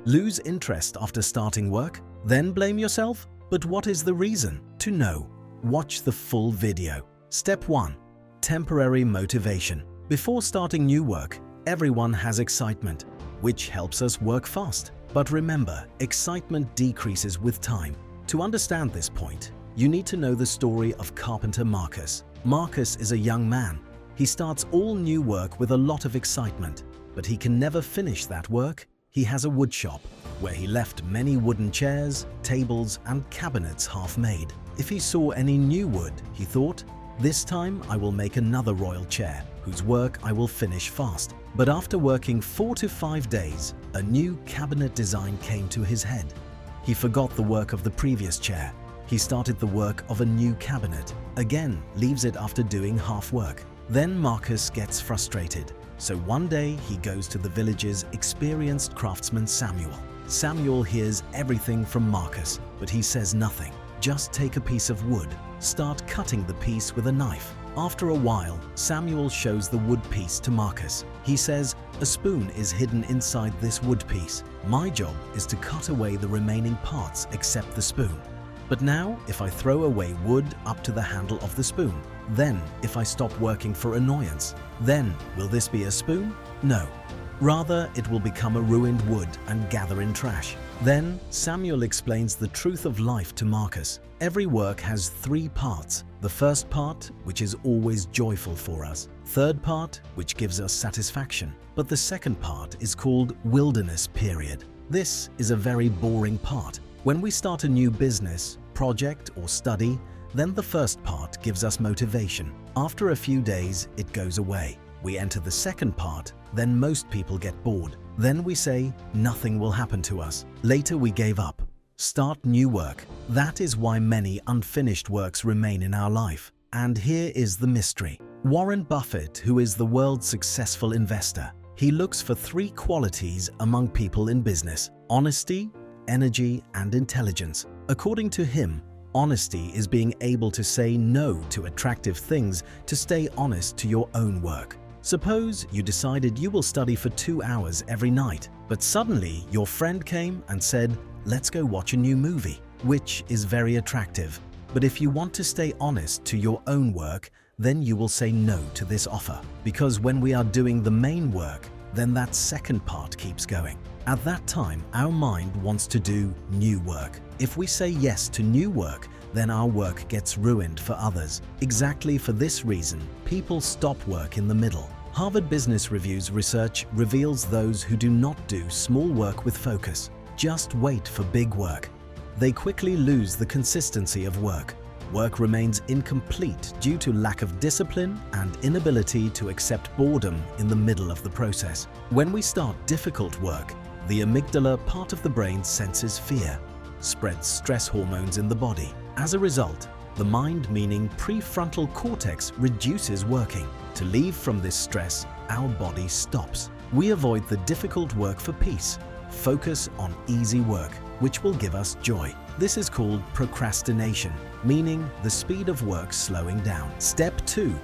Lose interest after starting work? Then blame yourself? But what is the reason? To know, watch the full video. Step 1. Temporary motivation. Before starting new work, everyone has excitement, which helps us work fast. But remember, excitement decreases with time. To understand this point, you need to know the story of carpenter Marcus. Marcus is a young man. He starts all new work with a lot of excitement, but he can never finish that work. He has a wood shop where he left many wooden chairs, tables, and cabinets half-made. If he saw any new wood, he thought, "This time I will make another royal chair, whose work I will finish fast." But after working 4 to 5 days, a new cabinet design came to his head. He forgot the work of the previous chair. He started the work of a new cabinet, again leaves it after doing half work. Then Marcus gets frustrated. So one day he goes to the village's experienced craftsman Samuel. Samuel hears everything from Marcus, but he says nothing. Just take a piece of wood, start cutting the piece with a knife. After a while, Samuel shows the wood piece to Marcus. He says, "A spoon is hidden inside this wood piece. My job is to cut away the remaining parts except the spoon. But now, if I throw away wood up to the handle of the spoon, then if I stop working for annoyance, then will this be a spoon? No. Rather, it will become a ruined wood and gather in trash." Then Samuel explains the truth of life to Marcus. Every work has 3 parts. The first part, which is always joyful for us. Third part, which gives us satisfaction. But the second part is called wilderness period. This is a very boring part. When we start a new business, project, or study, then the first part gives us motivation. After a few days, it goes away. We enter the second part, then most people get bored. Then we say, nothing will happen to us. Later we gave up. Start new work. That is why many unfinished works remain in our life. And here is the mystery. Warren Buffett, who is the world's successful investor, he looks for 3 qualities among people in business: honesty, energy, and intelligence. According to him, honesty is being able to say no to attractive things to stay honest to your own work. Suppose you decided you will study for 2 hours every night, but suddenly your friend came and said, "Let's go watch a new movie," which is very attractive. But if you want to stay honest to your own work, then you will say no to this offer. Because when we are doing the main work, then that second part keeps going. At that time, our mind wants to do new work. If we say yes to new work, then our work gets ruined for others. Exactly for this reason, people stop work in the middle. Harvard Business Review's research reveals those who do not do small work with focus, just wait for big work, they quickly lose the consistency of work. Work remains incomplete due to lack of discipline and inability to accept boredom in the middle of the process. When we start difficult work, the amygdala part of the brain senses fear, spreads stress hormones in the body. As a result, the mind, meaning prefrontal cortex, reduces working. To leave from this stress, our body stops. We avoid the difficult work for peace. Focus on easy work, which will give us joy. This is called procrastination, meaning the speed of work slowing down. Step 2.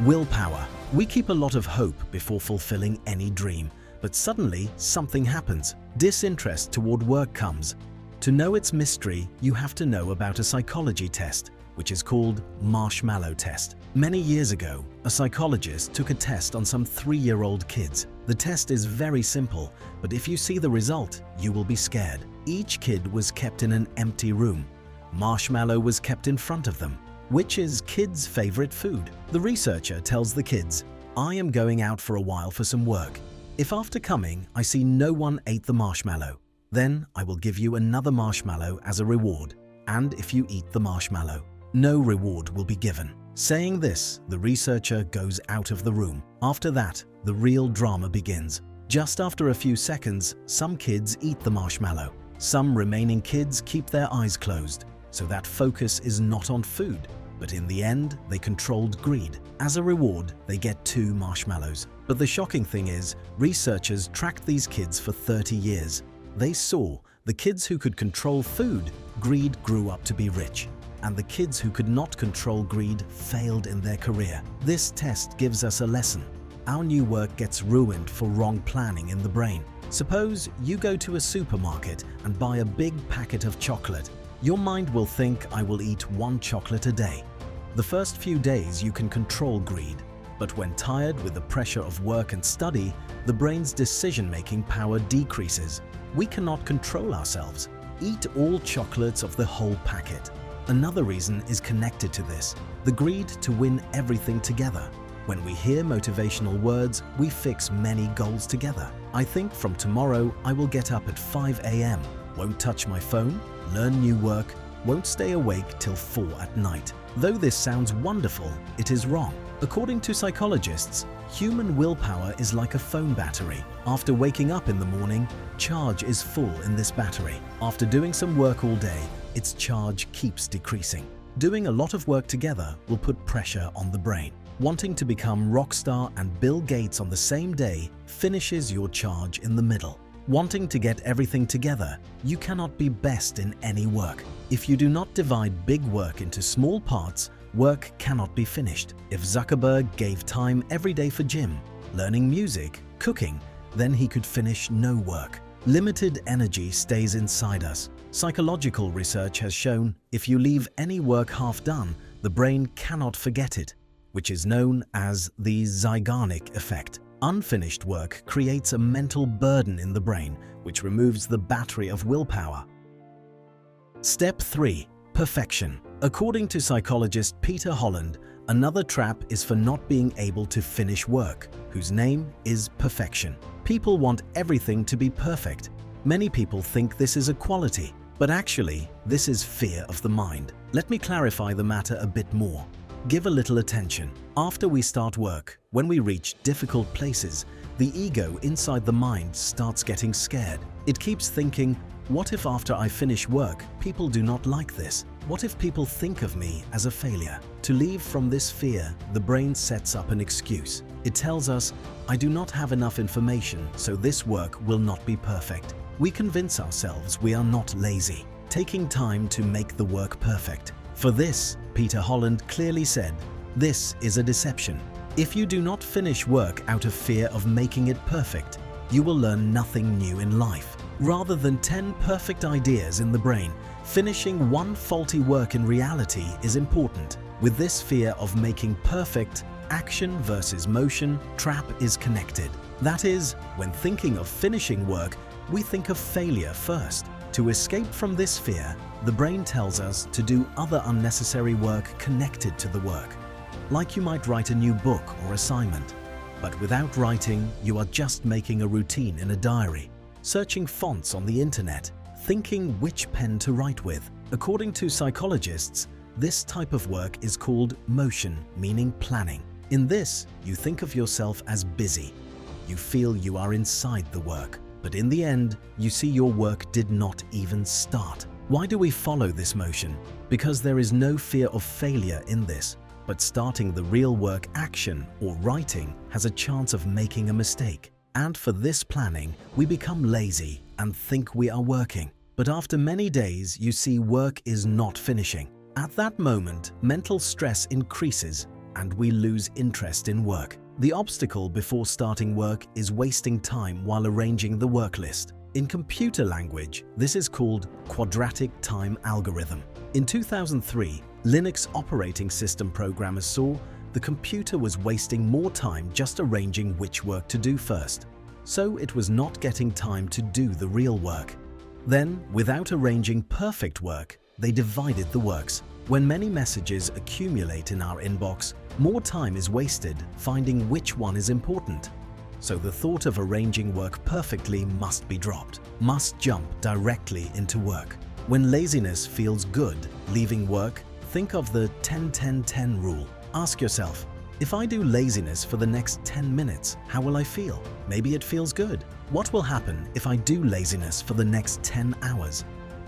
Willpower. We keep a lot of hope before fulfilling any dream, but suddenly something happens. Disinterest toward work comes. To know its mystery, you have to know about a psychology test, which is called Marshmallow Test. Many years ago, a psychologist took a test on some 3-year-old kids. The test is very simple, but if you see the result, you will be scared. Each kid was kept in an empty room. Marshmallow was kept in front of them, which is kids' favorite food. The researcher tells the kids, "I am going out for a while for some work. If after coming I see no one ate the marshmallow, then I will give you another marshmallow as a reward. And if you eat the marshmallow, no reward will be given." Saying this, the researcher goes out of the room. After that, the real drama begins. Just after a few seconds, some kids eat the marshmallow. Some remaining kids keep their eyes closed, so that focus is not on food. But in the end, they controlled greed. As a reward, they get 2 marshmallows. But the shocking thing is, researchers tracked these kids for 30 years. They saw the kids who could control food, greed grew up to be rich. And the kids who could not control greed failed in their career. This test gives us a lesson. Our new work gets ruined for wrong planning in the brain. Suppose you go to a supermarket and buy a big packet of chocolate. Your mind will think, I will eat one chocolate a day. The first few days you can control greed, but when tired with the pressure of work and study, the brain's decision-making power decreases. We cannot control ourselves. Eat all chocolates of the whole packet. Another reason is connected to this, the greed to win everything together. When we hear motivational words, we fix many goals together. I think from tomorrow I will get up at 5 a.m., won't touch my phone, learn new work, won't stay awake till 4 at night. Though this sounds wonderful, it is wrong. According to psychologists, human willpower is like a phone battery. After waking up in the morning, charge is full in this battery. After doing some work all day, its charge keeps decreasing. Doing a lot of work together will put pressure on the brain. Wanting to become Rockstar and Bill Gates on the same day finishes your charge in the middle. Wanting to get everything together, you cannot be best in any work. If you do not divide big work into small parts, work cannot be finished. If Zuckerberg gave time every day for gym, learning music, cooking, then he could finish no work. Limited energy stays inside us. Psychological research has shown if you leave any work half done, the brain cannot forget it, which is known as the Zeigarnik effect. Unfinished work creates a mental burden in the brain, which removes the battery of willpower. Step 3. Perfection. According to psychologist Peter Holland, another trap is for not being able to finish work, whose name is perfection. People want everything to be perfect. Many people think this is a quality, but actually, this is fear of the mind. Let me clarify the matter a bit more. Give a little attention. After we start work, when we reach difficult places, the ego inside the mind starts getting scared. It keeps thinking, what if after I finish work, people do not like this? What if people think of me as a failure? To leave from this fear, the brain sets up an excuse. It tells us, I do not have enough information, so this work will not be perfect. We convince ourselves we are not lazy, taking time to make the work perfect. For this, Peter Holland clearly said, this is a deception. If you do not finish work out of fear of making it perfect, you will learn nothing new in life. Rather than 10 perfect ideas in the brain, finishing one faulty work in reality is important. With this fear of making perfect, action versus motion trap is connected. That is, when thinking of finishing work, we think of failure first. To escape from this fear, the brain tells us to do other unnecessary work connected to the work. Like you might write a new book or assignment, but without writing, you are just making a routine in a diary, searching fonts on the internet, thinking which pen to write with. According to psychologists, this type of work is called motion, meaning planning. In this, you think of yourself as busy. You feel you are inside the work, but in the end, you see your work did not even start. Why do we follow this motion? Because there is no fear of failure in this, but starting the real work action or writing has a chance of making a mistake. And for this planning, we become lazy and think we are working. But after many days, you see work is not finishing. At that moment, mental stress increases and we lose interest in work. The obstacle before starting work is wasting time while arranging the work list. In computer language, this is called quadratic time algorithm. In 2003, Linux operating system programmers saw the computer was wasting more time just arranging which work to do first, so it was not getting time to do the real work. Then, without arranging perfect work, they divided the works. When many messages accumulate in our inbox, more time is wasted finding which one is important. So the thought of arranging work perfectly must be dropped, must jump directly into work. When laziness feels good, leaving work, think of the 10-10-10 rule. Ask yourself, if I do laziness for the next 10 minutes, how will I feel? Maybe it feels good. What will happen if I do laziness for the next 10 hours?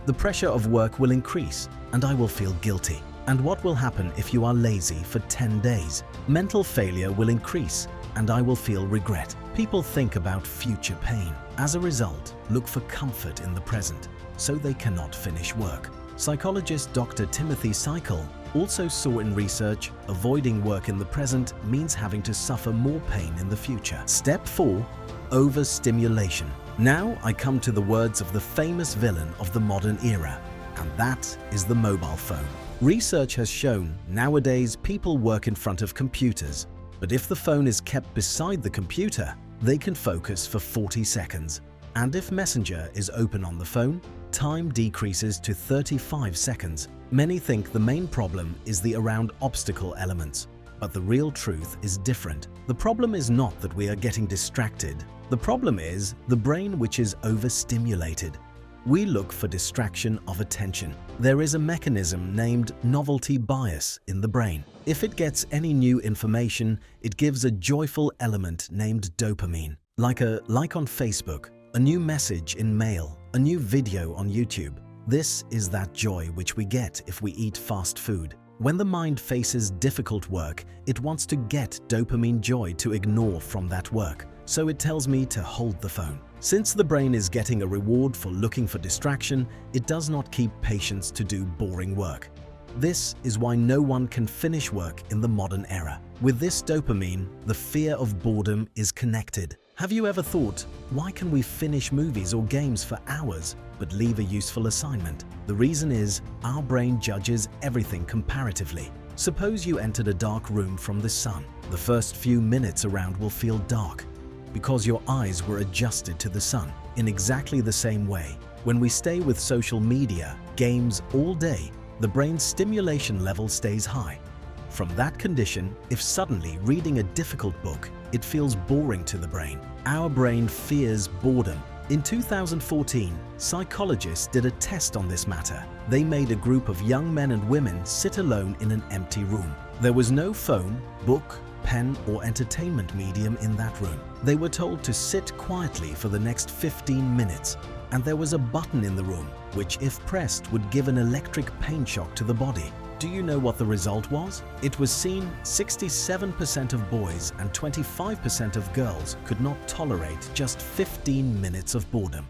The pressure of work will increase and I will feel guilty. And what will happen if you are lazy for 10 days? Mental failure will increase and I will feel regret. People think about future pain. As a result, look for comfort in the present, so they cannot finish work. Psychologist Dr. Timothy Seikl also saw in research avoiding work in the present means having to suffer more pain in the future. Step 4. Overstimulation. Now I come to the words of the famous villain of the modern era, and that is the mobile phone. Research has shown nowadays people work in front of computers, but if the phone is kept beside the computer, they can focus for 40 seconds. And if Messenger is open on the phone, time decreases to 35 seconds. Many think the main problem is the around obstacle elements, but the real truth is different. The problem is not that we are getting distracted. The problem is the brain which is overstimulated. We look for distraction of attention. There is a mechanism named novelty bias in the brain. If it gets any new information, it gives a joyful element named dopamine. Like a like on Facebook, a new message in mail, a new video on YouTube. This is that joy which we get if we eat fast food. When the mind faces difficult work, it wants to get dopamine joy to ignore from that work. So it tells me to hold the phone. Since the brain is getting a reward for looking for distraction, it does not keep patience to do boring work. This is why no one can finish work in the modern era. With this dopamine, the fear of boredom is connected. Have you ever thought, why can we finish movies or games for hours but leave a useful assignment? The reason is our brain judges everything comparatively. Suppose you entered a dark room from the sun. The first few minutes around will feel dark because your eyes were adjusted to the sun. In exactly the same way, when we stay with social media, games all day, the brain's stimulation level stays high. From that condition, if suddenly reading a difficult book, it feels boring to the brain. Our brain fears boredom. In 2014, psychologists did a test on this matter. They made a group of young men and women sit alone in an empty room. There was no phone, book, pen or entertainment medium in that room. They were told to sit quietly for the next 15 minutes, and there was a button in the room which, if pressed, would give an electric pain shock to the body. Do you know what the result was? It was seen 67% of boys and 25% of girls could not tolerate just 15 minutes of boredom.